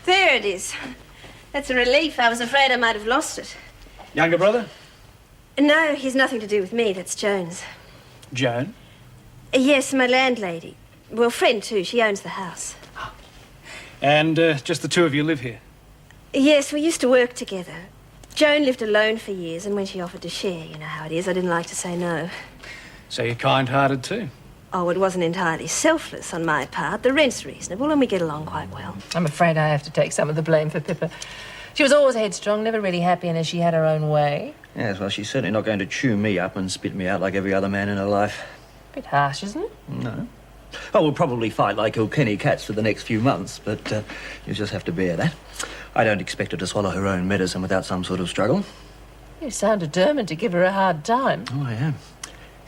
There it is. That's a relief. I was afraid I might have lost it. Younger brother? No, he's nothing to do with me. That's Joan's. Joan? Yes, my landlady. Well, friend, too. She owns the house. And just the two of you live here? Yes, we used to work together. Joan lived alone for years, and when she offered to share, you know how it is, I didn't like to say no. So you're kind-hearted too? Oh, it wasn't entirely selfless on my part. The rent's reasonable, and we get along quite well. I'm afraid I have to take some of the blame for Pippa. She was always headstrong, never really happy, and as she had her own way. Yes, well, she's certainly not going to chew me up and spit me out like every other man in her life. Bit harsh, isn't it? No. Oh, we'll probably fight like Kilkenny cats for the next few months, but you just have to bear that. I don't expect her to swallow her own medicine without some sort of struggle. You sound determined to give her a hard time. Oh, I am.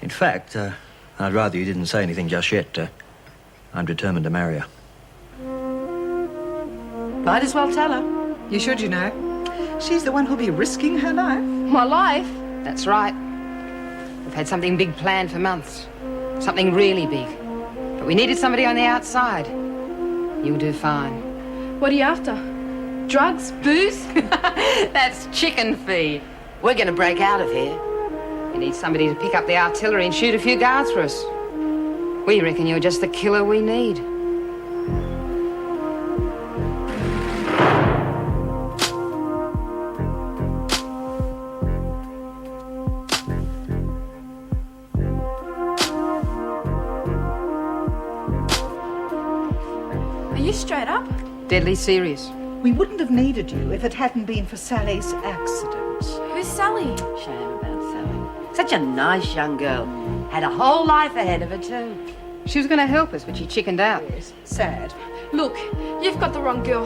In fact, I'd rather you didn't say anything just yet. I'm determined to marry her. Might as well tell her. You should, you know. She's the one who'll be risking her life. My life? That's right. We've had something big planned for months. Something really big. But we needed somebody on the outside. You'll do fine. What are you after? Drugs? Booze? That's chicken feed. We're going to break out of here. We need somebody to pick up the artillery and shoot a few guards for us. We reckon you're just the killer we need. Are you straight up? Deadly serious. We wouldn't have needed you if it hadn't been for Sally's accident. Who's Sally? Shame about Sally. Such a nice young girl. Had a whole life ahead of her, too. She was going to help us, but she chickened out. Yes, sad. Look, you've got the wrong girl.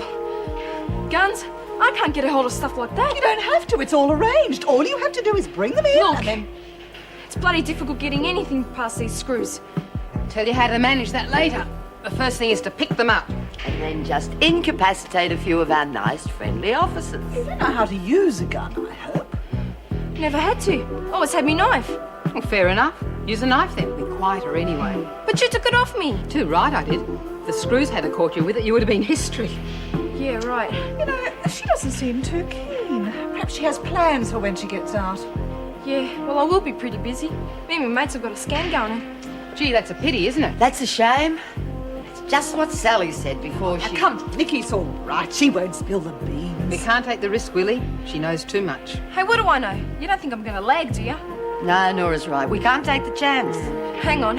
Guns? I can't get a hold of stuff like that. You don't have to. It's all arranged. All you have to do is bring them in. Look, and then... it's bloody difficult getting anything past these screws. Tell you how to manage that later. The first thing is to pick them up. And then just incapacitate a few of our nice, friendly officers. You know how to use a gun, I hope. Never had to. Always had me knife. Well, fair enough. Use a knife then. Be quieter anyway. But you took it off me. Too right I did. If the screws hadn't caught you with it, you would have been history. Yeah, right. You know, she doesn't seem too keen. Perhaps she has plans for when she gets out. Yeah, well, I will be pretty busy. Me and my mates have got a scam going on. Gee, that's a pity, isn't it? That's a shame. It's just what Sally said before she... Now, come, Nikki's all right. She won't spill the beans. We can't take the risk, Willie. She knows too much. Hey, what do I know? You don't think I'm going to lag, do you? No, Nora's right. We can't take the chance. Hang on.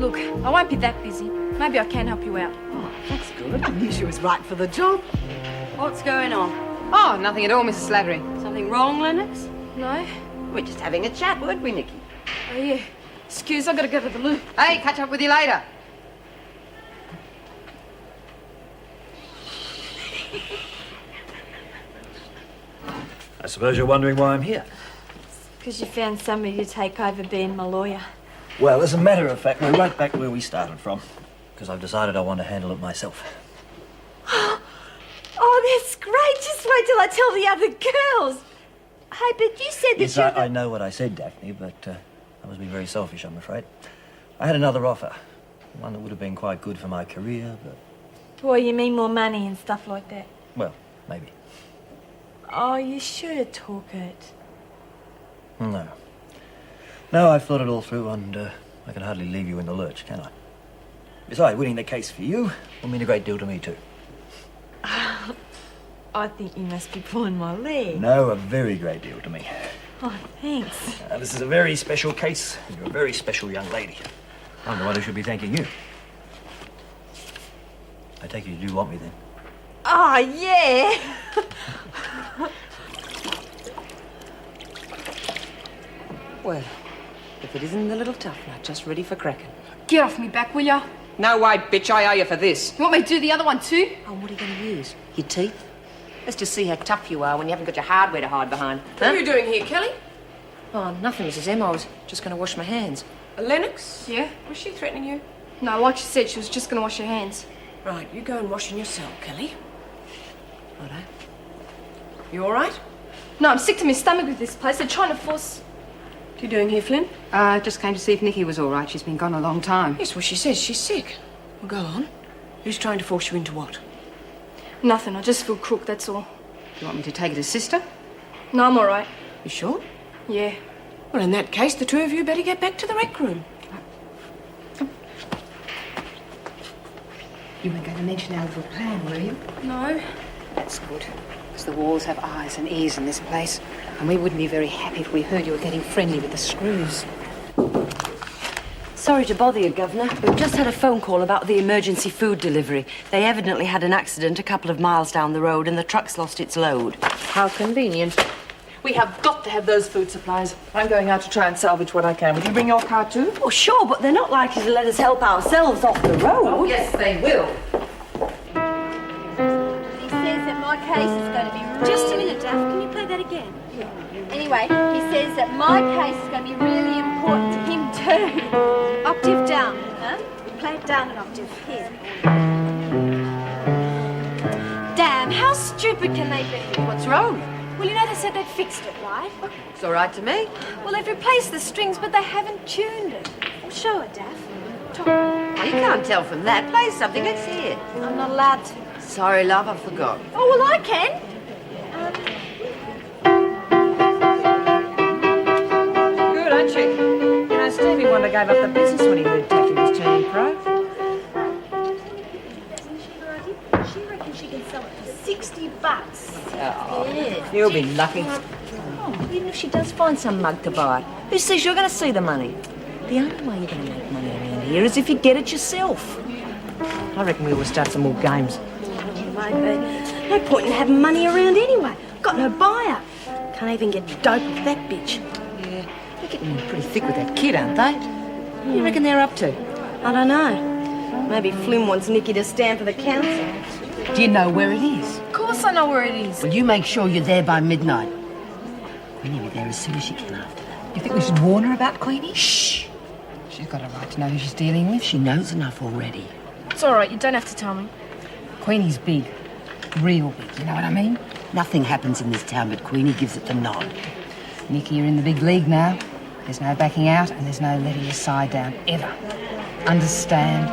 Look, I won't be that busy. Maybe I can help you out. Oh, that's good. I knew she was right for the job. What's going on? Oh, nothing at all, Mrs. Slattery. Something wrong, Lennox? No? We're just having a chat, weren't we, Nikki? Oh, yeah. Excuse, I've got to go to the loo. Hey, catch up with you later. I suppose you're wondering why I'm here. Because you found somebody to take over being my lawyer. Well, as a matter of fact, we're right back where we started from. Because I've decided I want to handle it myself. Oh, that's great. Just wait till I tell the other girls. Hey, but you said that Yes, you... I know what I said, Daphne, but I was being very selfish, I'm afraid. I had another offer. One that would have been quite good for my career, but... Well, you mean more money and stuff like that? Well, maybe. Oh, you should talk it. No. No, I've thought it all through, and I can hardly leave you in the lurch, can I? Besides, winning the case for you will mean a great deal to me, too. I think you must be pulling my leg. No, a very great deal to me. Oh, thanks. This is a very special case, and you're a very special young lady. I'm the one who should be thanking you. I take it you do want me, then? Oh, yeah. Well, if it isn't the little tough nut, just ready for cracking. Get off me back, will ya? No way, bitch, I owe you for this. You want me to do the other one too? Oh, what are you going to use? Your teeth? Let's just see how tough you are when you haven't got your hardware to hide behind. What are you doing here, Kelly? Oh, nothing, Mrs. M. I was just going to wash my hands. Lennox? Yeah? Was she threatening you? No, like she said, she was just going to wash her hands. Right, you go and wash in your cell, Kelly. Righto. You all right? No, I'm sick to my stomach with this place. They're trying to force... What are you doing here, Flynn? Just came to see if Nikki was all right. She's been gone a long time. Yes, well, she says she's sick. Well, go on. Who's trying to force you into what? Nothing. I just feel crook, that's all. You want me to take it as sister? No, I'm all right. You sure? Yeah. Well, in that case, the two of you better get back to the rec room. You weren't going to mention our little plan, were you? No. That's good. Because the walls have eyes and ears in this place. And we wouldn't be very happy if we heard you were getting friendly with the screws. Sorry to bother you, Governor. We've just had a phone call about the emergency food delivery. They evidently had an accident a couple of miles down the road and the truck's lost its load. How convenient. We have got to have those food supplies. I'm going out to try and salvage what I can. Will you bring your car too? Well, sure, but they're not likely to let us help ourselves off the road. Oh, yes, they will. He says that my case is going to be... Just a minute, Daff. Can you play that again? Anyway, he says that my case is going to be really important to him too. Octave down, huh? Play it down an octave. Here. Damn, how stupid can they be? What's wrong? Well, you know they said they'd fixed it, right? It's all right to me. Well, they've replaced the strings, but they haven't tuned it. Well, show it, Daff. Talk. Oh, you can't tell from that. Play something. Let's hear it. I'm not allowed to. Sorry, love, I forgot. Oh, well, I can. Good, aren't you? You know, Stevie Wonder gave up the business when he heard Taffy was turning pro. She reckons she can sell it for $60. Oh, Yeah. you'll be lucky. Oh, even if she does find some mug to buy, who says you're going to see the money? The only way you're going to make money around here is if you get it yourself. I reckon we will start some more games. Maybe. No point in having money around anyway. Got no buyer. Can't even get dope off that bitch. Yeah, they're getting pretty thick with that kid, aren't they? What do you reckon they're up to? I don't know. Maybe Flynn wants Nicky to stand for the council. Do you know where it is? Of course I know where it is. Well, you make sure you're there by midnight. Queenie will be there as soon as she can after that. You think we should warn her about Queenie? Shh! She's got a right to know who she's dealing with. She knows enough already. It's all right. You don't have to tell me. Queenie's big. Real big, you know what I mean? Nothing happens in this town but Queenie gives it the nod. Nicky, you're in the big league now. There's no backing out and there's no letting your side down, ever. Understand?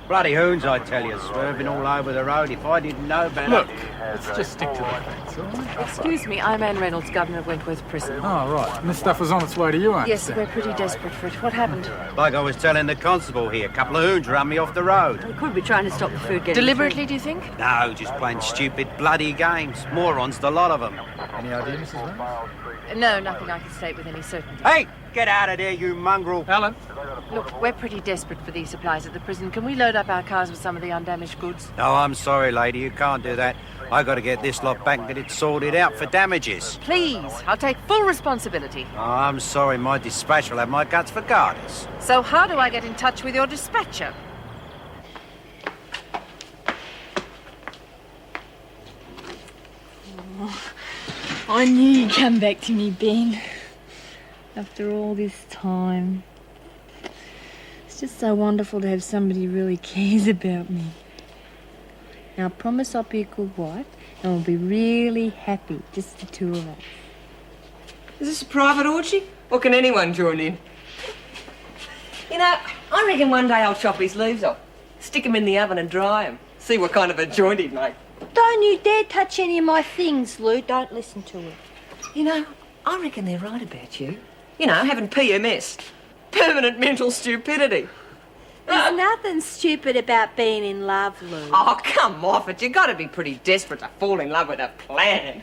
Bloody hoons, I tell you, swerving all over the road. If I didn't know better... Look, let's just stick to the facts, all right? Excuse me, I'm Anne Reynolds, Governor of Wentworth Prison. Oh, right. And this stuff was on its way to you, I Yes, understand. we're pretty desperate for it. What happened? Like I was telling the constable here, a couple of hoons run me off the road. We could be trying to stop the food getting Deliberately, do you think? No, just playing stupid bloody games. Morons, the lot of them. Any idea, Mrs. Reynolds? No, nothing I can state with any certainty. Hey, get out of there, you mongrel. Alan? Look, we're pretty desperate for these supplies at the prison. Can we load up our cars with some of the undamaged goods? No, I'm sorry, lady, you can't do that. I got to get this lot back and get it sorted out for damages. Please, I'll take full responsibility. Oh, I'm sorry, my dispatch will have my guts for garters. So how do I get in touch with your dispatcher? I knew you'd come back to me, Ben. After all this time. It's just so wonderful to have somebody who really cares about me. Now, I promise I'll be a good wife and we'll be really happy, just the two of us. Is this a private orgy? Or can anyone join in? You know, I reckon one day I'll chop his leaves off, stick him in the oven and dry him. See what kind of a joint he'd make. Don't you dare touch any of my things, Lou. Don't listen to it. You know, I reckon they're right about you. You know, having PMS. Permanent mental stupidity. There's nothing stupid about being in love, Lou. Oh, come off it. You got to be pretty desperate to fall in love with a plant.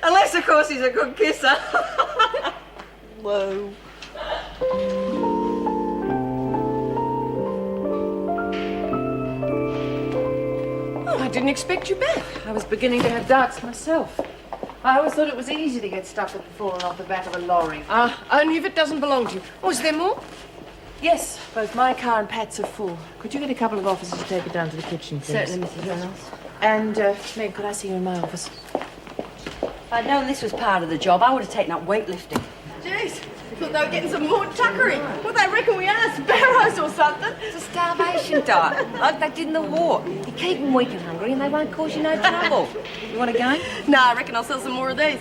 Unless, of course, he's a good kisser. Whoa. Oh, I didn't expect you back. I was beginning to have doubts myself. I always thought it was easy to get stuck with falling off the back of a lorry. Only if it doesn't belong to you. Oh, is there more? Yes, both my car and Pat's are full. Could you get a couple of officers to take it down to the kitchen, please? Certainly, Mrs. Reynolds. And, Meg, could I see you in my office? If I'd known this was part of the job, I would have taken up weightlifting. Jeez, I thought they were getting some more tuckery. What they reckon we are, sparrows or something? It's a starvation diet, like they did in the war. You keep them weak and hungry and they won't cause you no trouble. You want a game? Nah, I reckon I'll sell some more of these.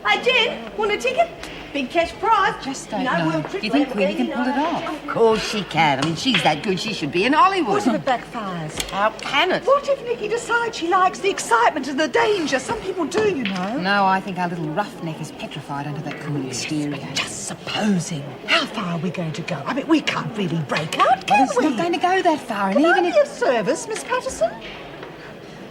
Hey, Jen, want a ticket? Big cash prize. Just don't know. Do you think Queenie can pull it off? Of course she can. I mean, she's that good, she should be in Hollywood. What if it backfires? How can it? What if Nikki decides she likes the excitement and the danger? Some people do, you know. No, I think our little roughneck is petrified under that cool exterior. Just supposing. How far are we going to go? I mean, we can't really break out, can It's we? not going to go that far, and Can even I if... be of service, Miss Patterson?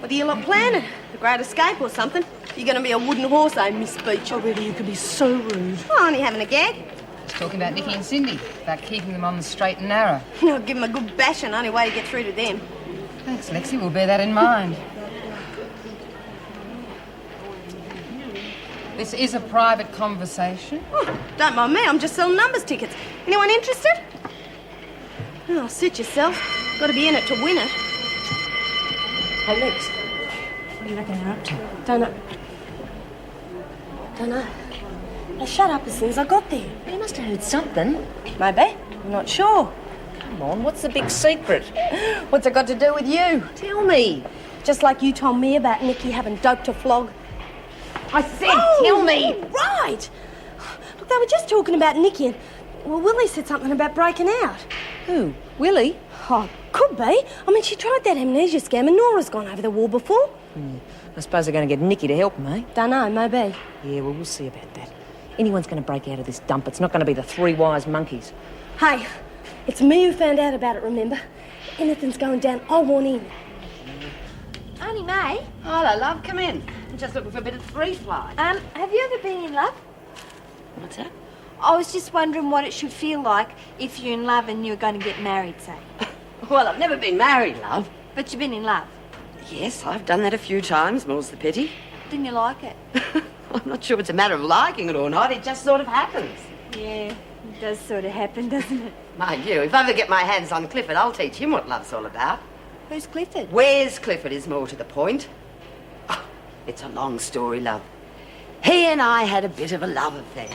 What are you lot planning? The Great Escape or something? You're going to be a wooden horse, eh, Miss Beach? Oh, really, you can be so rude. Oh, only having a gag. Just talking about Nicky and Cindy, about keeping them on the straight and narrow. I'll give them a good bashing, only way to get through to them. Thanks, Lexi. We'll bear that in mind. This is a private conversation. Oh, don't mind me, I'm just selling numbers tickets. Anyone interested? Oh, suit yourself. Got to be in it to win it. Hey, Lex. What do you reckon they're up to? Don't know. They shut up as soon as I got there. You must have heard something. Maybe. I'm not sure. Come on, what's the big secret? What's it got to do with you? Tell me. Just like you told me about Nicky having dope to flog. I said, tell me. Right. Look, they were just talking about Nicky and... Well, Willie said something about breaking out. Who? Willie? Oh, could be. I mean, she tried that amnesia scam and Nora's gone over the wall before. I suppose they're going to get Nicky to help them, eh? Dunno, maybe. Yeah, well, we'll see about that. Anyone's going to break out of this dump. It's not going to be the three wise monkeys. Hey, it's me who found out about it, remember? If anything's going down, I want in. Auntie May? Hello, love. Come in. I'm just looking for a bit of free fly. Have you ever been in love? What's that? I was just wondering what it should feel like if you're in love and you're going to get married, say. Well, I've never been married, love. But you've been in love. Yes, I've done that a few times, more's the pity. Didn't you like it? I'm not sure it's a matter of liking it or not. It just sort of happens. Yeah, it does sort of happen, doesn't it? Mind you, if I ever get my hands on Clifford, I'll teach him what love's all about. Who's Clifford? Where's Clifford is more to the point. Oh, it's a long story, love. He and I had a bit of a love affair.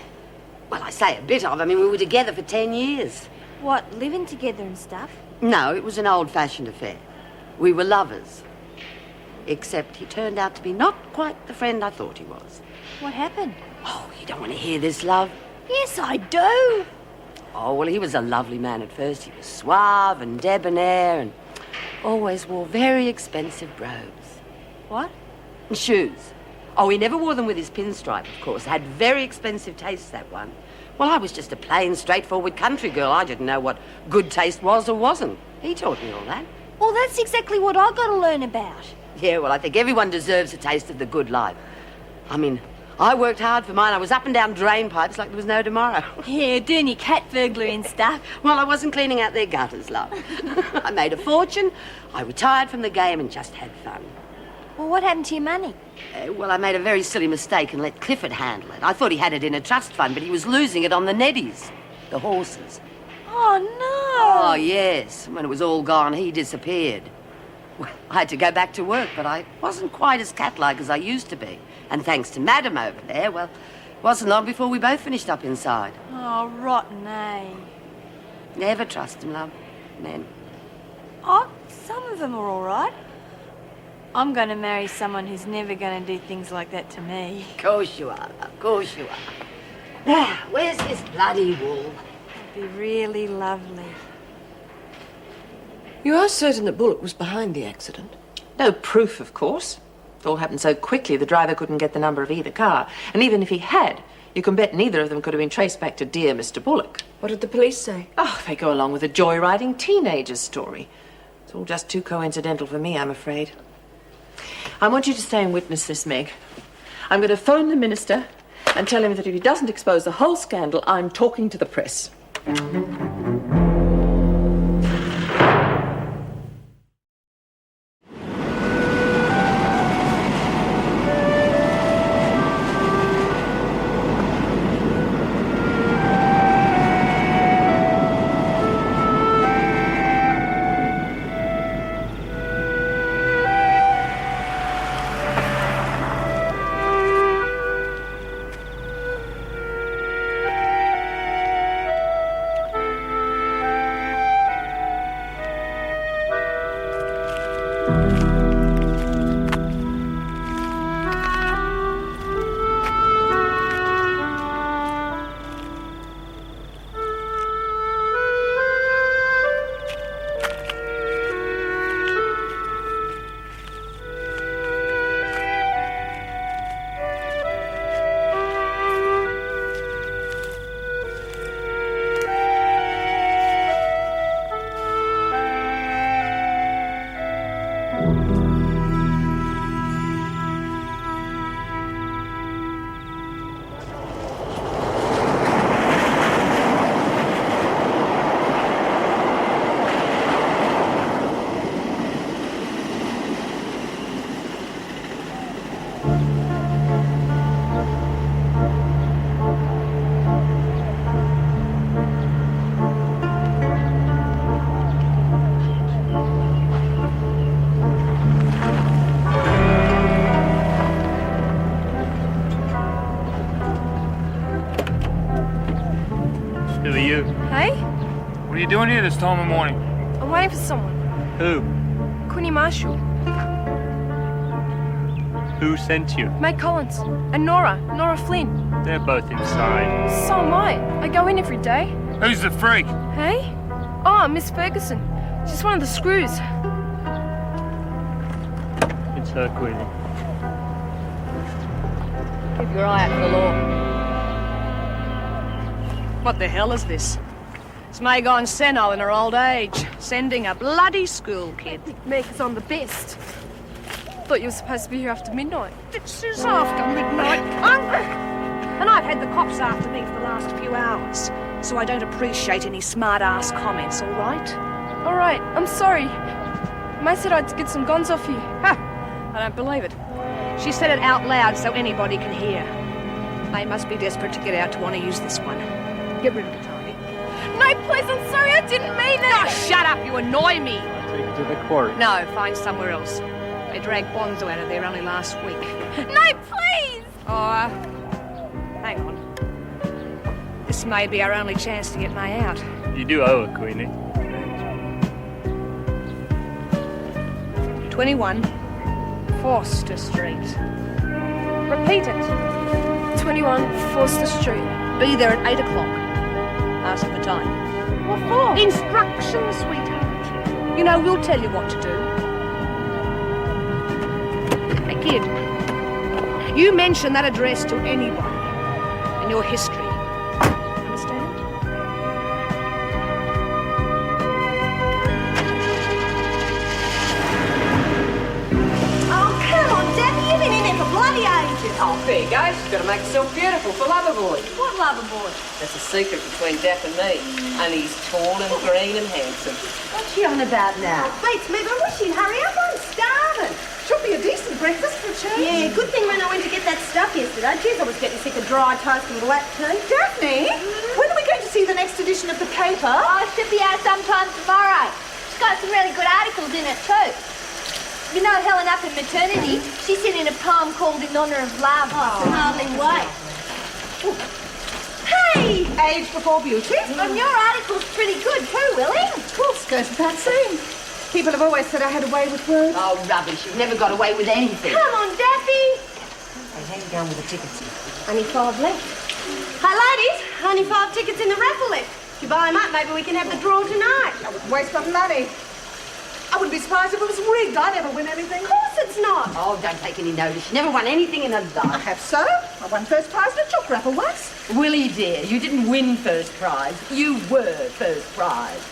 Well, I say a bit of. I mean, we were together for 10 years. What, living together and stuff? No, it was an old-fashioned affair. We were lovers. Except he turned out to be not quite the friend I thought he was. What happened? Oh, you don't want to hear this, love? Yes, I do. Oh, well, he was a lovely man at first. He was suave and debonair and always wore very expensive robes. What? And shoes. Oh, he never wore them with his pinstripe, of course. Had very expensive taste, that one. Well, I was just a plain, straightforward country girl. I didn't know what good taste was or wasn't. He taught me all that. Well, that's exactly what I got to learn about. Yeah, well, I think everyone deserves a taste of the good life. I mean, I worked hard for mine. I was up and down drain pipes like there was no tomorrow. Yeah, doing your cat burglary and stuff. Well, I wasn't cleaning out their gutters, love. I made a fortune. I retired from the game and just had fun. Well, what happened to your money? Well, I made a very silly mistake and let Clifford handle it. I thought he had it in a trust fund, but he was losing it on the neddies, the horses. Oh, no. Oh, yes. When it was all gone, he disappeared. Well, I had to go back to work, but I wasn't quite as cat-like as I used to be. And thanks to Madam over there, well, it wasn't long before we both finished up inside. Oh, rotten, eh? Never trust them, love. Men. Oh, some of them are all right. I'm going to marry someone who's never going to do things like that to me. Of course you are, love. Of course you are. Now, where's this bloody wool? It'd be really lovely. You are certain that Bullock was behind the accident? No proof, of course. It all happened so quickly the driver couldn't get the number of either car. And even if he had, you can bet neither of them could have been traced back to dear Mr. Bullock. What did the police say? Oh, they go along with a joyriding teenager's story. It's all just too coincidental for me, I'm afraid. I want you to stay and witness this, Meg. I'm going to phone the minister and tell him that if he doesn't expose the whole scandal, I'm talking to the press. you. Hey? What are you doing here this time of morning? I'm waiting for someone. Who? Quinny Marshall. Who sent you? Meg Collins. And Nora Flynn. They're both inside. So am I. I go in every day. Who's the freak? Hey? Oh, Miss Ferguson. She's one of the screws. It's her, Queenie. Keep your eye out for the law. What the hell is this? It's Meg on Seno in her old age, sending a bloody school kid. Meg is on the best. Thought you were supposed to be here after midnight. This is after midnight. And I've had the cops after me for the last few hours, so I don't appreciate any smart-ass comments, all right? All right, I'm sorry. May said I'd get some guns off you. Ha! I don't believe it. She said it out loud so anybody can hear. They must be desperate to get out to want to use this one. Get rid of it, Tony. No, please, I'm sorry, I didn't mean it. Oh, shut up, you annoy me. I'll take you to the quarry. No, find somewhere else. They dragged Bonzo out of there only last week. No, please! Oh, hang on. This may be our only chance to get May out. You do owe her, Queenie. 21 Forster Street. Repeat it. 21 Forster Street. Be there at 8 o'clock. Ask for time. What for? Instructions, sweetheart. You know, we'll tell you what to do. Hey, kid. You mention that address to anybody in your history. Understand? Oh, come on, Debbie, you've been in there for bloody ages. Oh, there you go. She's got to make herself beautiful for Loverboy. What lover boy? That's a secret between Depp and me. Only he's tall and green and handsome. What's she on about now? Beats me, but I wish you'd hurry up. I'm starving. Should be a decent breakfast for a change. Yeah, good thing when I went to get that stuff yesterday. Jeez, I was getting sick of dry toast and black tea. Daphne, when are we going to see the next edition of the paper? I should be out sometime tomorrow. It's got some really good articles in it too. You know Helen up in maternity? She sent in a poem called In Honour of Love. I can hardly wait. Hey! Age before beauty. And your article's pretty good too, Willie. Of course, goes without saying. People have always said I had a way with words. Oh, rubbish. You've never got away with anything. Come on, Daffy. Hey, how you going with the tickets? Only 5 left. Hey, ladies, only 5 tickets in the raffle left. If you buy them up, maybe we can have the draw tonight. I wouldn't waste my money. I wouldn't be surprised if it was rigged. I never win anything. Of course it's not. Oh, don't take any notice. She never won anything in her I life. have so. I won first prize in a chalk raffle once. Willie, dear, you didn't win first prize. You were first prize.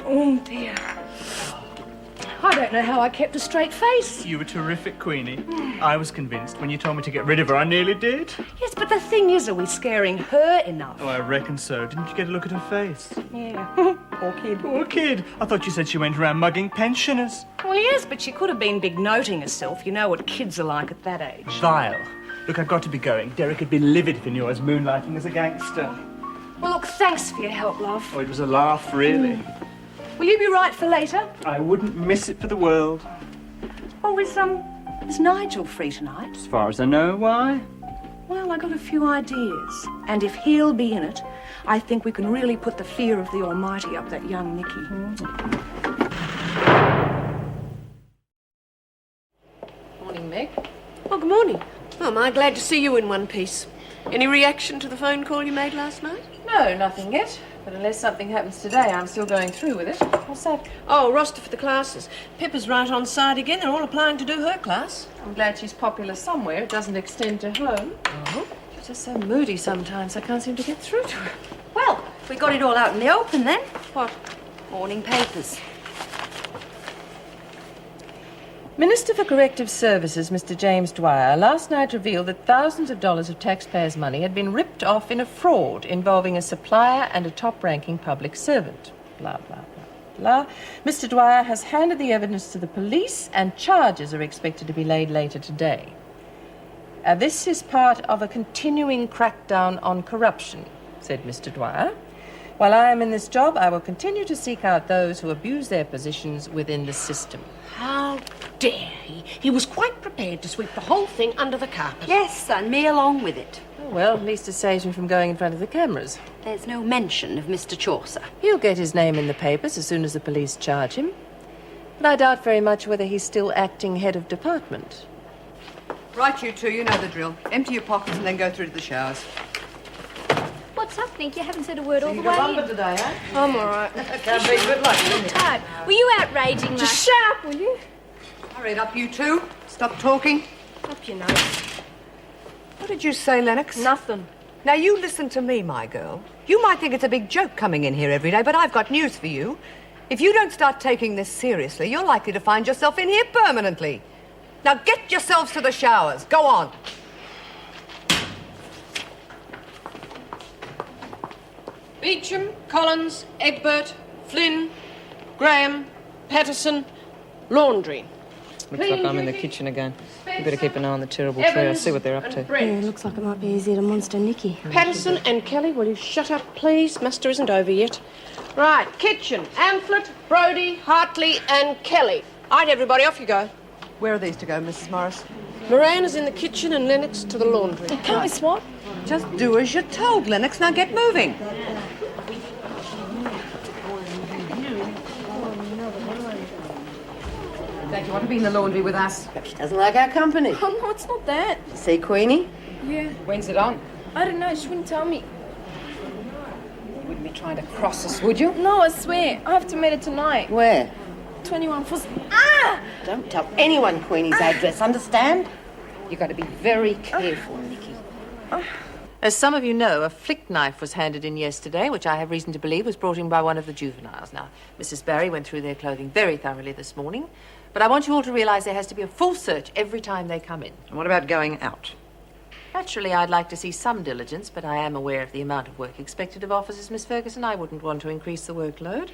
Oh, dear. I don't know how I kept a straight face. You were terrific, Queenie. I was convinced. When you told me to get rid of her, I nearly did. Yes, but the thing is, are we scaring her enough? Oh, I reckon so. Didn't you get a look at her face? Yeah. Poor kid. Poor kid. I thought you said she went around mugging pensioners. Well, yes, but she could have been big-noting herself. You know what kids are like at that age. Vile. Look, I've got to be going. Derek would be livid if he knew I was moonlighting as a gangster. Well, look, thanks for your help, love. Oh, it was a laugh, really. Will you be right for later? I wouldn't miss it for the world. Oh, is Nigel free tonight? As far as I know, why? Well, I got a few ideas. And if he'll be in it, I think we can really put the fear of the Almighty up that young Nicky. Morning, Meg. Oh, good morning. Oh, am I glad to see you in one piece. Any reaction to the phone call you made last night? No, nothing yet. But unless something happens today, I'm still going through with it. What's that? Oh, roster for the classes. Pippa's right on side again. They're all applying to do her class. I'm glad she's popular somewhere. It doesn't extend to home. Oh? She's just so moody sometimes. I can't seem to get through to her. Well, we got it all out in the open then. What? Morning papers. Minister for Corrective Services, Mr. James Dwyer, last night revealed that thousands of dollars of taxpayers' money had been ripped off in a fraud involving a supplier and a top-ranking public servant. Blah, blah, blah, blah. Mr. Dwyer has handed the evidence to the police and charges are expected to be laid later today. This is part of a continuing crackdown on corruption, said Mr. Dwyer. While I am in this job, I will continue to seek out those who abuse their positions within the system. How dare he? He was quite prepared to sweep the whole thing under the carpet. Yes, and me along with it. Oh, well, at least it saves him from going in front of the cameras. There's no mention of Mr. Chaucer. He'll get his name in the papers as soon as the police charge him. But I doubt very much whether he's still acting head of department. Right, you two, you know the drill. Empty your pockets and then go through to the showers. What's up, Nick? You haven't said a word all the You way got in. lumber today, eh? I'm all right. Can't be good luck, can I'm you? tired. Were you outraging me? Just shut up, will you? Hurry it up, you two. Stop talking. Up your nose. What did you say, Lennox? Nothing. Now, you listen to me, my girl. You might think it's a big joke coming in here every day, but I've got news for you. If you don't start taking this seriously, you're likely to find yourself in here permanently. Now, get yourselves to the showers. Go on. Beecham, Collins, Egbert, Flynn, Graham, Patterson, laundry. Looks like I'm in the kitchen again. You better keep an eye on the terrible trio. See what they're up to. Yeah, looks like it might be easier to monster Nicky. Patterson and Kelly, will you shut up, please? Muster isn't over yet. Right, kitchen. Amphlett, Brodie, Hartley and Kelly. All right, everybody, off you go. Where are these to go, Mrs. Morris? Moran is in the kitchen and Lennox to the laundry. Can't we swap? Just do as you're told, Lennox. Now get moving. Don't you want to be in the laundry with us? She doesn't like our company. Oh, no, it's not that. See, Queenie? Yeah. When's it on? I don't know. She wouldn't tell me. You wouldn't be trying to cross us, would you? No, I swear. I have to meet her tonight. Where? 21 Fuss. Ah! Don't tell anyone Queenie's address, understand? You've got to be very careful, Nicky. As some of you know, a flick knife was handed in yesterday, which I have reason to believe was brought in by one of the juveniles. Now, Mrs. Barry went through their clothing very thoroughly this morning, but I want you all to realise there has to be a full search every time they come in. And what about going out? Naturally, I'd like to see some diligence, but I am aware of the amount of work expected of officers, Miss Ferguson. I wouldn't want to increase the workload.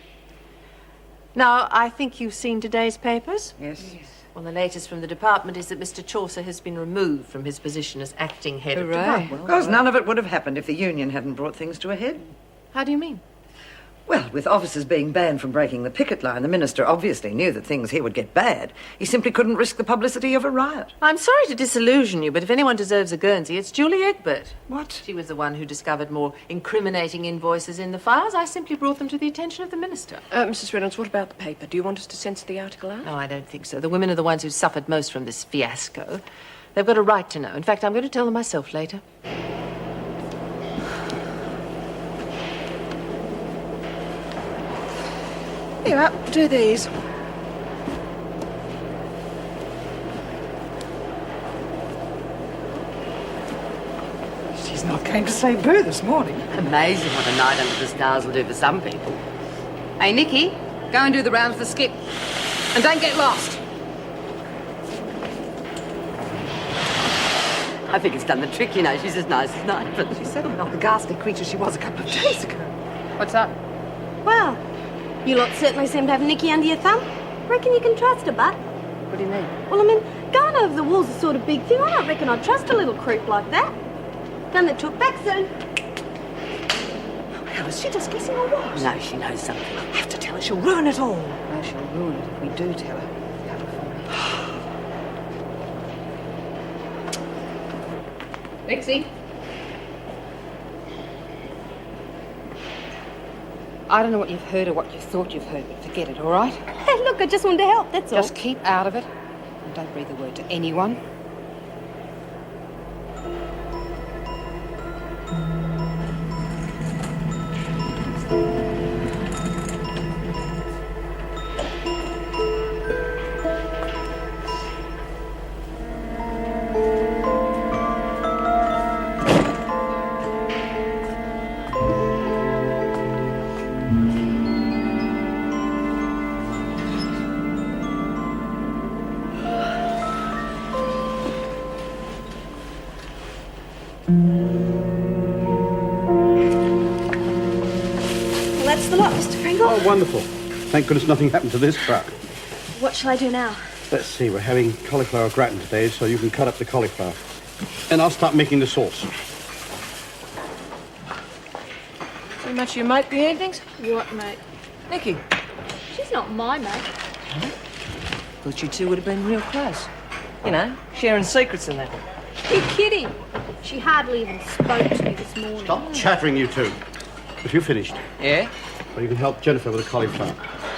Now, I think you've seen today's papers? Yes. Well, the latest from the department is that Mr. Chaucer has been removed from his position as acting head of department. Of course, none of it would have happened if the union hadn't brought things to a head. How do you mean? Well, with officers being banned from breaking the picket line, the minister obviously knew that things here would get bad. He simply couldn't risk the publicity of a riot. I'm sorry to disillusion you, but if anyone deserves a Guernsey, it's Julie Egbert. What? She was the one who discovered more incriminating invoices in the files. I simply brought them to the attention of the minister. Mrs. Reynolds, what about the paper? Do you want us to censor the article out? No, I don't think so. The women are the ones who suffered most from this fiasco. They've got a right to know. In fact, I'm going to tell them myself later. Here, do these. She's not going to say boo this morning. Amazing what a night under the stars will do for some people. Hey, Nicky, go and do the rounds for Skip. And don't get lost. I think it's done the trick, you know. She's as nice as nice, but She's certainly not the ghastly creature she was a couple of days ago. What's up? Well, you lot certainly seem to have Nicky under your thumb. Reckon you can trust her, but? What do you mean? Well, I mean, going over the wall's a sort of big thing. I don't reckon I'd trust a little creep like that. Gun that took back soon. How is she just guessing or what? No, she knows something. I have to tell her she'll ruin it all. No, she'll ruin it if we do tell her. Dixie? I don't know what you've heard or what you thought you've heard, but forget it, all right? Hey, look, I just wanted to help, that's all. Just keep out of it and don't breathe a word to anyone. Well, that's the lot, Mr. Pringle. Oh, wonderful. Thank goodness nothing happened to this truck. What shall I do now? Let's see, we're having cauliflower gratin today, so you can cut up the cauliflower. And I'll start making the sauce. So much you mate the evenings? What, mate? Nicky. She's not my mate. Thought you two would have been real close. You know, sharing secrets and that. You're kidding. She hardly even spoke to me this morning. Stop chattering, you two. Have you finished? Yeah? Well, you can help Jennifer with the cauliflower.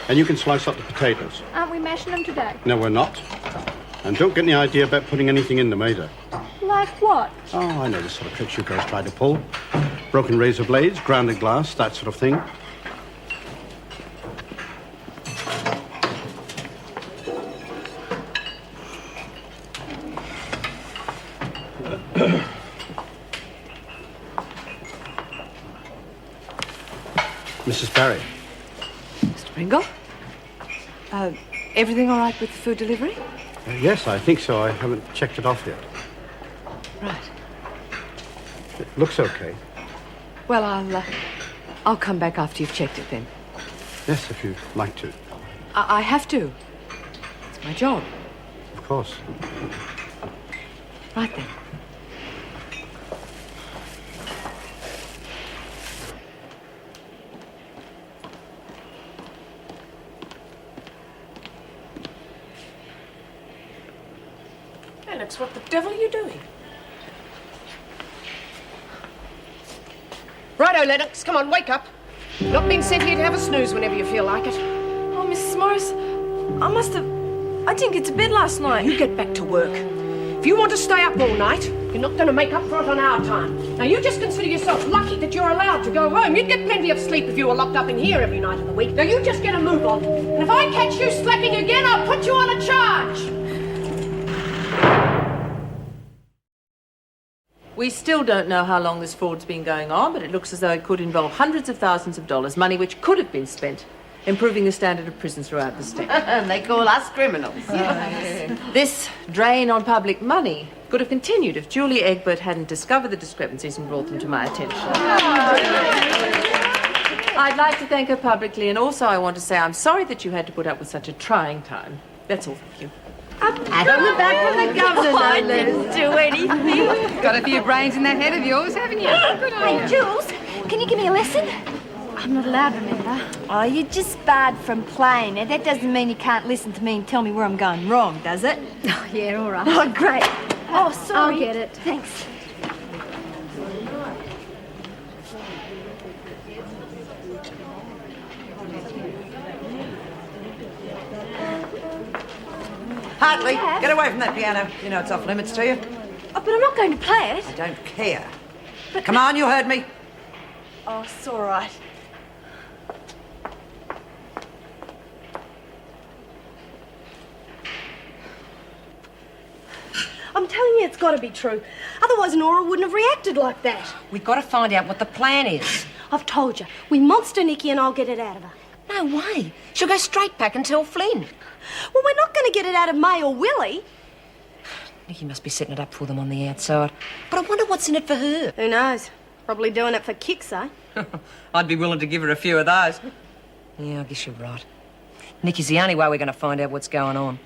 And you can slice up the potatoes. Aren't we mashing them today? No, we're not. And don't get any idea about putting anything in them either. Like what? Oh, I know the sort of tricks you guys try to pull. Broken razor blades, grounded glass, that sort of thing. Mrs. Barry. Mr. Pringle? Everything all right with the food delivery? Yes, I think so. I haven't checked it off yet. Right. It looks okay. Well, I'll come back after you've checked it then. Yes, if you'd like to. I have to. It's my job. Of course. Right then. Alex, what the devil are you doing? Righto, Lennox, come on, wake up. You're not being sent here to have a snooze whenever you feel like it. Oh, Mrs. Morris, I didn't get to bed last night. You get back to work. If you want to stay up all night, you're not going to make up for it on our time. Now, you just consider yourself lucky that you're allowed to go home. You'd get plenty of sleep if you were locked up in here every night of the week. Now, you just get a move on. And if I catch you slapping again, I'll put you on a charge. We still don't know how long this fraud's been going on, but it looks as though it could involve hundreds of thousands of dollars, money which could have been spent improving the standard of prisons throughout the state. They call us criminals. This drain on public money could have continued if Julie Egbert hadn't discovered the discrepancies and brought them to my attention. I'd like to thank her publicly, and also I want to say I'm sorry that you had to put up with such a trying time. That's all, thank you. Pat on the back from the governor. I didn't do anything. Got a few brains in that head of yours, haven't you? Good on Hey, Jules, can you give me a lesson? I'm not allowed, remember? Oh, you're just barred from playing. Now, that doesn't mean you can't listen to me and tell me where I'm going wrong, does it? Oh, yeah, all right. Oh, great. Oh, sorry. I'll get it. Thanks. Hartley, get away from that piano. You know it's off limits to you. Oh, but I'm not going to play it. I don't care. Come on, you heard me. Oh, it's all right. I'm telling you, it's got to be true. Otherwise, Nora wouldn't have reacted like that. We've got to find out what the plan is. I've told you. We monster Nikki and I'll get it out of her. No way. She'll go straight back and tell Flynn. Well, we're not going to get it out of May or Willie. Nikki must be setting it up for them on the outside. But I wonder what's in it for her. Who knows? Probably doing it for kicks, eh? I'd be willing to give her a few of those. Yeah, I guess you're right. Nikki's the only way we're going to find out what's going on.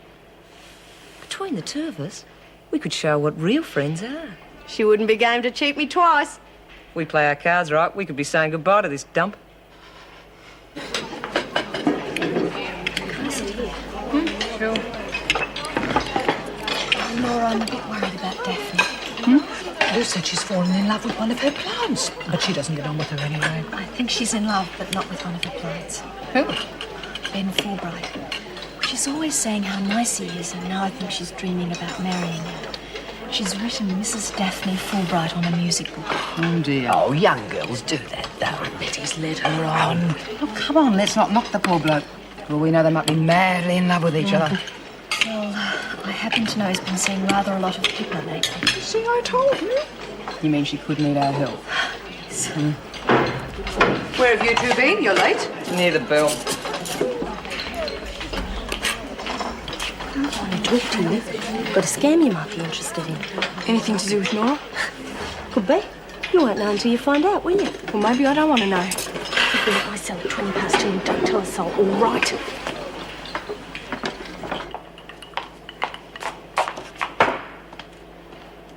Between the two of us, we could show what real friends are. She wouldn't be game to cheat me twice. We play our cards right, we could be saying goodbye to this dump. Sure. Laura, I'm a bit worried about Daphne. Lou said she's fallen in love with one of her plants, but she doesn't get on with her anyway. I think she's in love, but not with one of her plants. Who? Ben Fulbright. She's always saying how nice he is, and now I think she's dreaming about marrying him. She's written Mrs. Daphne Fulbright on a music book. Oh, dear. Oh, young girls do that, though. Betty's led her on. Oh, come on, let's not knock the poor bloke. Well, we know they might be madly in love with each other. Well, I happen to know he's been seeing rather a lot of people lately. See, I told you. You mean she could need our help? Yes. Where have you two been? You're late. Near the bell. I want to talk to you. Got a scam you might be interested in. Anything to do with Nora? Could be. You won't know until you find out, will you? Well, maybe I don't want to know. I sell at 20 past 2 and don't tell a soul, all right?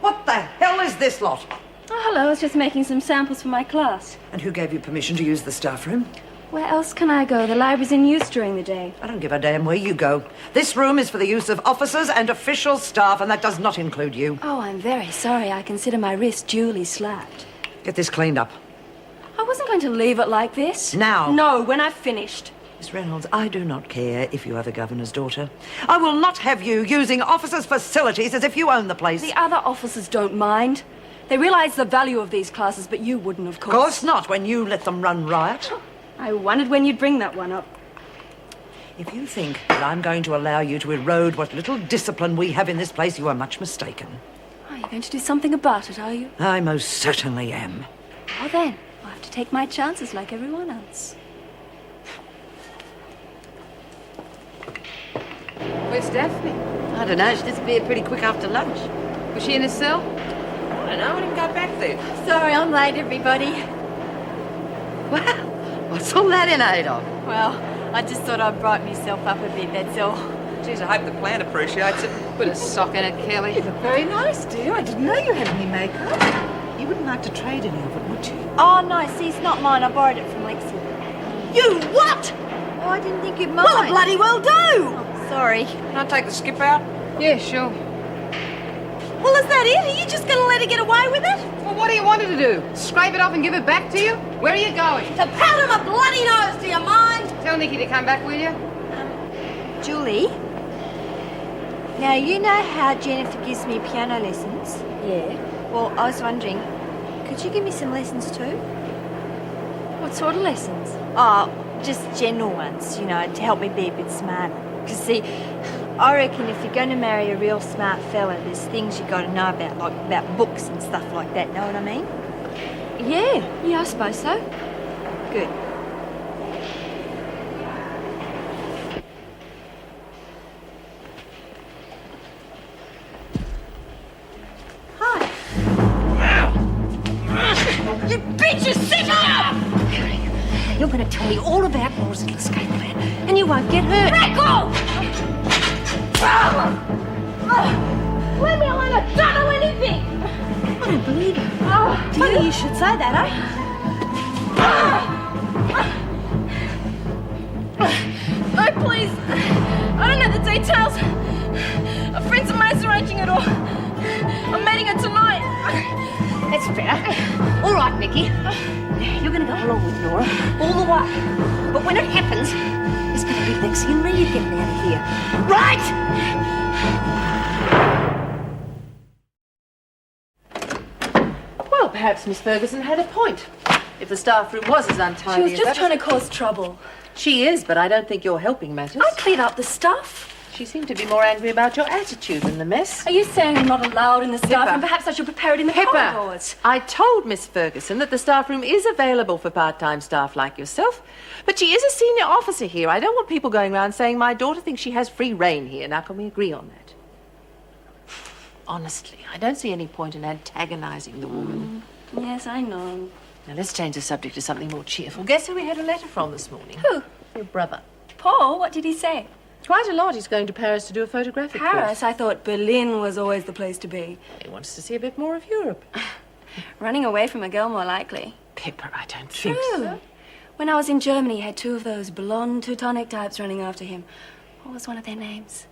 What the hell is this lot? Oh, hello. I was just making some samples for my class. And who gave you permission to use the staff room? Where else can I go? The library's in use during the day. I don't give a damn where you go. This room is for the use of officers and official staff, and that does not include you. Oh, I'm very sorry. I consider my wrist duly slapped. Get this cleaned up. I wasn't going to leave it like this. Now. No, when I've finished. Miss Reynolds, I do not care if you are the governor's daughter. I will not have you using officers' facilities as if you own the place. The other officers don't mind. They realise the value of these classes, but you wouldn't, of course. Of course not, when you let them run riot. I wondered when you'd bring that one up. If you think that I'm going to allow you to erode what little discipline we have in this place, you are much mistaken. Oh, you're going to do something about it, are you? I most certainly am. Well then, I'll have to take my chances like everyone else. Where's Daphne? I don't know. She disappeared pretty quick after lunch. Was she in a cell? I don't know. I didn't go back there. Sorry, I'm late, everybody. Wow. What's all that in aid of? Well, I just thought I'd brighten myself up a bit, that's all. Geez, I hope the plant appreciates it. Put a sock in it, Kelly. You look very nice, dear. I didn't know you had any makeup. You wouldn't like to trade any of it, would you? Oh, no, see, it's not mine. I borrowed it from Lexi. You what? Oh, I didn't think you'd mind. Well, I bloody well do. Oh, sorry. Can I take the skip out? Yeah, sure. Well, is that it? Are you just going to let her get away with it? Well, what do you want her to do? Scrape it off and give it back to you? Where are you going? To powder my bloody nose, do you mind? Tell Nikki to come back, will you? Julie? Now, you know how Jennifer gives me piano lessons? Yeah. Well, I was wondering, could you give me some lessons too? What sort of lessons? Oh, just general ones, you know, to help me be a bit smarter. Because, see, I reckon if you're going to marry a real smart fella, there's things you've got to know about, like about books and stuff like that, know what I mean? Yeah, I suppose so. Good. Hi. You bitches, sit up! You're going to tell me all about Laura's little escape plan, and you won't get hurt. Let go! Leave me alone, I don't know anything! I don't believe you. Funny you should say that, eh? Oh, please. I don't know the details. A friend's of mine's arranging it all. I'm meeting her tonight. That's better. All right, Nikki. You're going to go along with Laura all the way. But when it happens, it's going to be Lexi and Reed getting out of here. Right? Well, perhaps Miss Ferguson had a point. If the staff room was as untidy She was as just that- trying to cause trouble. She is, but I don't think you're helping matters. I cleared up the stuff. She seemed to be more angry about your attitude than the mess. Are you saying I'm not allowed in the staff Pippa. room? Perhaps I should prepare it in the Pippa, corridors. I told Miss Ferguson that the staff room is available for part-time staff like yourself, but she is a senior officer here. I don't want people going around saying my daughter thinks she has free reign here. Now, can we agree on that? Honestly, I don't see any point in antagonizing the woman. Yes, I know. Now, let's change the subject to something more cheerful. Guess who we had a letter from this morning? Who? Your brother. Paul, what did he say? Quite a lot. He's going to Paris to do a photographic course. Paris? I thought Berlin was always the place to be. He wants to see a bit more of Europe. Running away from a girl, more likely. Pippa, I don't think True. so. When I was in Germany, he had two of those blonde Teutonic types running after him. What was one of their names?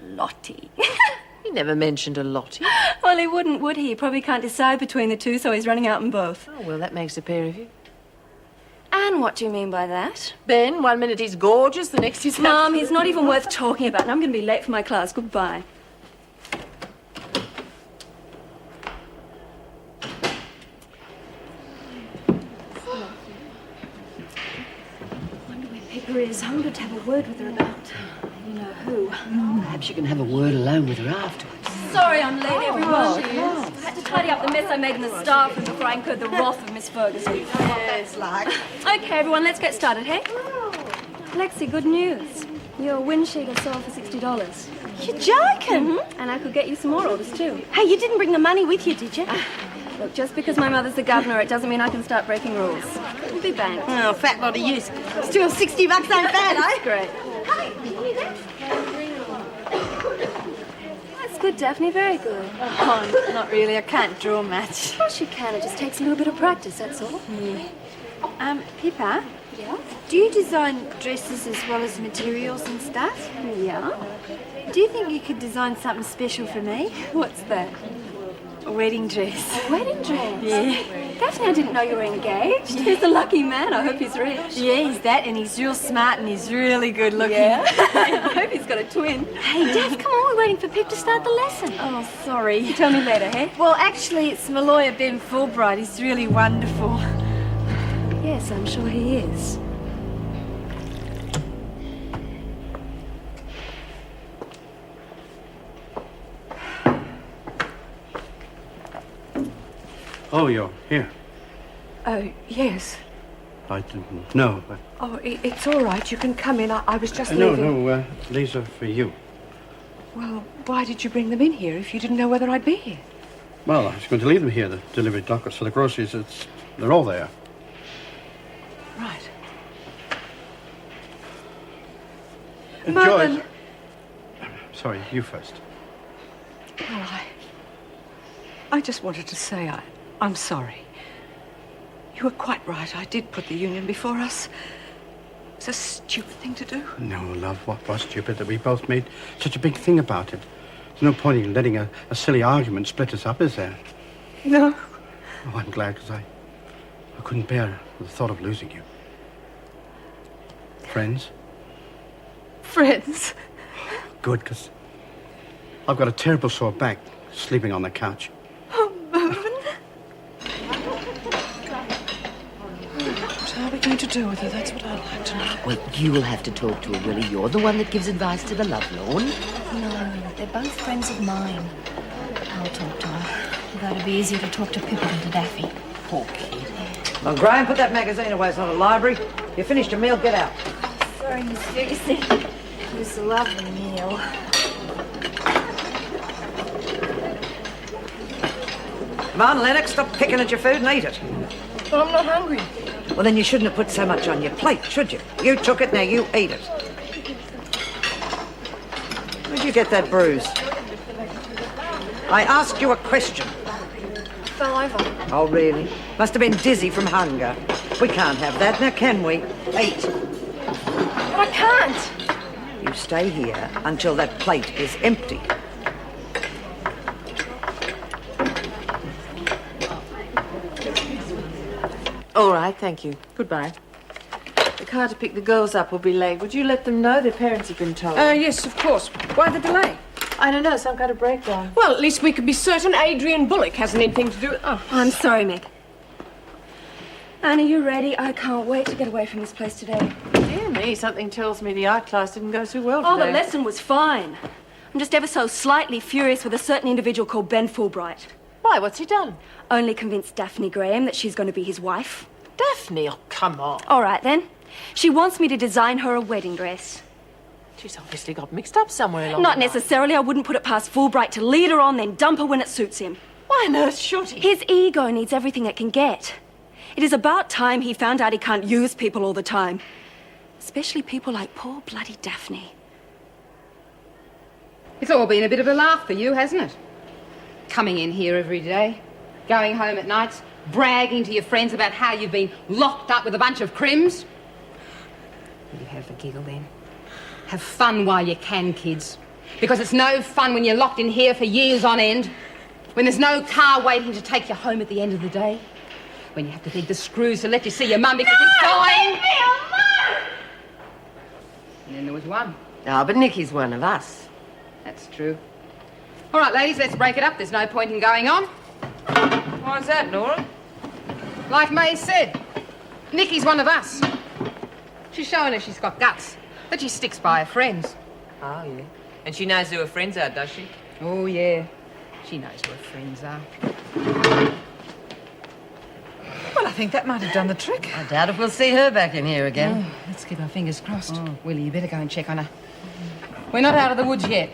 Lottie. He never mentioned a Lottie. Well, he wouldn't, would he? He probably can't decide between the two, so he's running out in both. Oh, well, that makes a pair of you. And what do you mean by that? Ben, 1 minute he's gorgeous, the next he's... Mum, he's not even worth talking about, and I'm going to be late for my class. Goodbye. I wonder where Pippa is. I wanted to have a word with her about... you know who. Perhaps you can have a word alone with her afterwards. Sorry I'm late, everyone. I had to tidy up the mess I made in the staff room before I incurred the wrath of Miss Ferguson. It's like... Okay, everyone, let's get started, hey? Lexi, good news. Your windshield will sell for $60. You're joking? And I could get you some more orders, too. Hey, you didn't bring the money with you, did you? Look, just because my mother's the governor, it doesn't mean I can start breaking rules. We'll be banked. Oh, fat lot of use. Still $60 ain't bad, eh? Great. That's good, Daphne, very good. Oh, not really. I can't draw much. Of course you can. It just takes a little bit of practice, that's all. Pippa, Yeah? Do you design dresses as well as materials and stuff? Yeah. Do you think you could design something special for me? What's that? A wedding dress. A wedding dress? Yeah. Daphne, I didn't know you were engaged. He's a lucky man. I hope he's rich. Yeah, he's that, and he's real smart, and he's really good looking. Yeah? I hope he's got a twin. Hey, Daph, come on, we're waiting for Pip to start the lesson. Oh, sorry. Tell me later, hey? Well, actually, it's my lawyer, Ben Fulbright. He's really wonderful. Yes, I'm sure he is. Oh, you're here. Oh, yes. I didn't know. But... Oh, it's all right. You can come in. I was just No, leaving. no, these are for you. Well, why did you bring them in here if you didn't know whether I'd be here? Well, I was going to leave them here, the delivery dockets for the groceries. They're all there. Right. George. Sorry, you first. Well, I just wanted to say I'm sorry. You were quite right. I did put the union before us. It's a stupid thing to do. No, love, what was stupid that we both made such a big thing about it. There's no point in letting a silly argument split us up, is there? No. Oh, I'm glad, because I couldn't bear the thought of losing you. Friends? Friends? Good, because I've got a terrible sore back sleeping on the couch. Oh, Mervyn. What are we going to do with her? That's what I'd like to know. Well, you will have to talk to her, Willie. You're the one that gives advice to the lovelorn. No, they're both friends of mine. I'll talk to her. Though it'd be easier to talk to Pippa than to Daffy. Poor kid. Well, Graham, put that magazine away. It's not a library. You finished your meal, get out. Sorry, Miss You see, it was a lovely meal. Come on, Lennox, stop picking at your food and eat it. But I'm not hungry. Well, then you shouldn't have put so much on your plate, should you? You took it, now you eat it. Where'd you get that bruise? I asked you a question. Fell over. Oh, really? Must have been dizzy from hunger. We can't have that, now can we? Eat. But I can't. You stay here until that plate is empty. All right, thank you. Goodbye. The car to pick the girls up will be late. Would you let them know? Their parents have been told. Yes, of course. Why the delay? I don't know, some kind of breakdown. Well, at least we can be certain Adrian Bullock hasn't anything to do with... Oh. I'm sorry, Meg. Anna, you ready? I can't wait to get away from this place today. Dear me, something tells me the art class didn't go too well Oh, today. the lesson was fine. I'm just ever so slightly furious with a certain individual called Ben Fulbright. Why, what's he done? Only convinced Daphne Graham that she's going to be his wife. Daphne? Oh, come on. All right, then. She wants me to design her a wedding dress. She's obviously got mixed up somewhere along Not the line. necessarily. I wouldn't put it past Fulbright to lead her on, then dump her when it suits him. Why on earth should he? His ego needs everything it can get. It is about time he found out he can't use people all the time. Especially people like poor bloody Daphne. It's all been a bit of a laugh for you, hasn't it? Coming in here every day, going home at nights, bragging to your friends about how you've been locked up with a bunch of crims. Will you have a giggle then? Have fun while you can, kids. Because it's no fun when you're locked in here for years on end. When there's no car waiting to take you home at the end of the day. When you have to dig the screws to let you see your mum because she's dying. Leave me alone! And then there was one. Ah, but Nicky's one of us. That's true. All right, ladies, let's break it up. There's no point in going on. Why's that, Nora? Like May said, Nicky's one of us. She's showing her she's got guts, that she sticks by her friends. Oh, yeah. And she knows who her friends are, does she? Oh, yeah. She knows who her friends are. Well, I think that might have done the trick. I doubt if we'll see her back in here again. Oh, let's keep our fingers crossed. Oh, Willie, you better go and check on her. We're not out of the woods yet.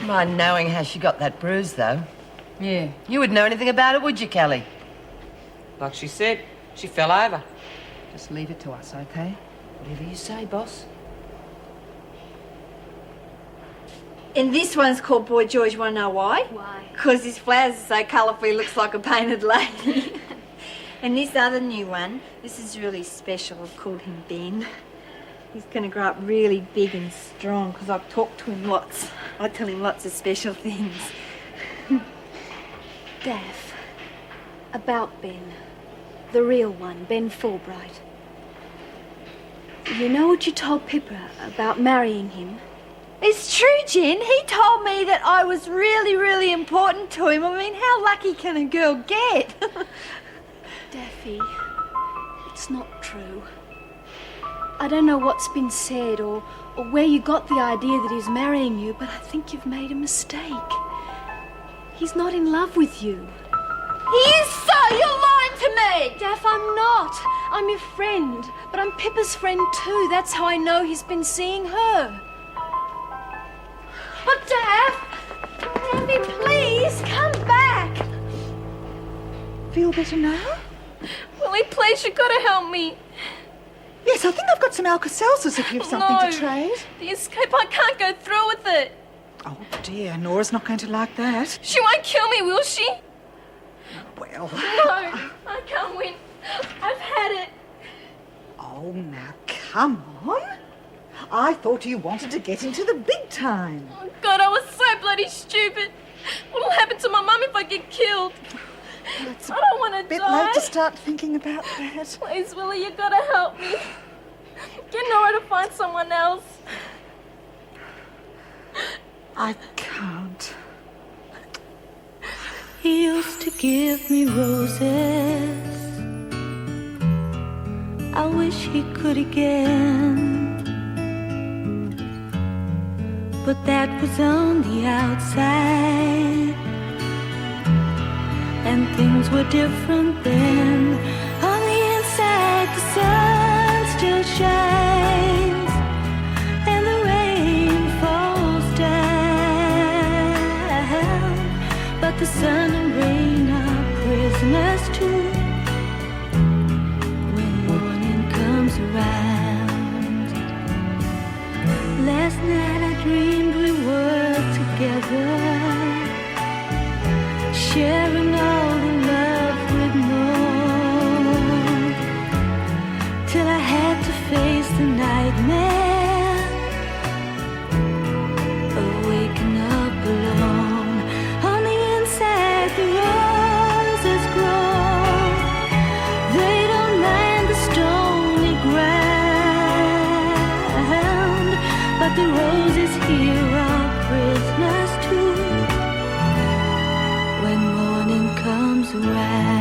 Mind knowing how she got that bruise, though. Yeah. You wouldn't know anything about it, would you, Kelly? Like she said, she fell over. Just leave it to us, okay? Whatever you say, boss. And this one's called Boy George. Want to know why? Why? Because his flowers are so colourful he looks like a painted lady. And this other new one, this is really special. I've called him Ben. He's going to grow up really big and strong because I've talked to him lots. I tell him lots of special things. Daff, about Ben, the real one, Ben Fulbright. You know what you told Pippa about marrying him? It's true, Jen. He told me that I was really, really important to him. I mean, how lucky can a girl get? Daffy, it's not true. I don't know what's been said or where you got the idea that he's marrying you, but I think you've made a mistake. He's not in love with you. He is so! You're lying to me! Daff, I'm not. I'm your friend, but I'm Pippa's friend too. That's how I know he's been seeing her. But Daff! Daffy, please, come back! Feel better now? Willie, please, you've got to help me. Yes, I think I've got some Alka-Seltzers if you've something to trade. The escape, I can't go through with it. Oh dear, Nora's not going to like that. She won't kill me, will she? Well... No, I can't win. I've had it. Oh, now, come on. I thought you wanted to get into the big time. Oh, God, I was so bloody stupid. What'll happen to my mum if I get killed? Well, it's I don't want to bit die. late to start thinking about that. Please, Willie, you gotta help me. Get Nora to find someone else. I can't. He used to give me roses. I wish he could again. But that was on the outside, and things were different then. On the inside, the sun still shines, and the rain falls down. But the sun and rain are prisoners too when morning comes around. Last night I dreamed we were together, sharing all the love we'd known, till I had to face the nightmare of waking up alone. On the inside the roses grow, they don't mind the stony ground, but the roses here are prisoners too when morning comes around.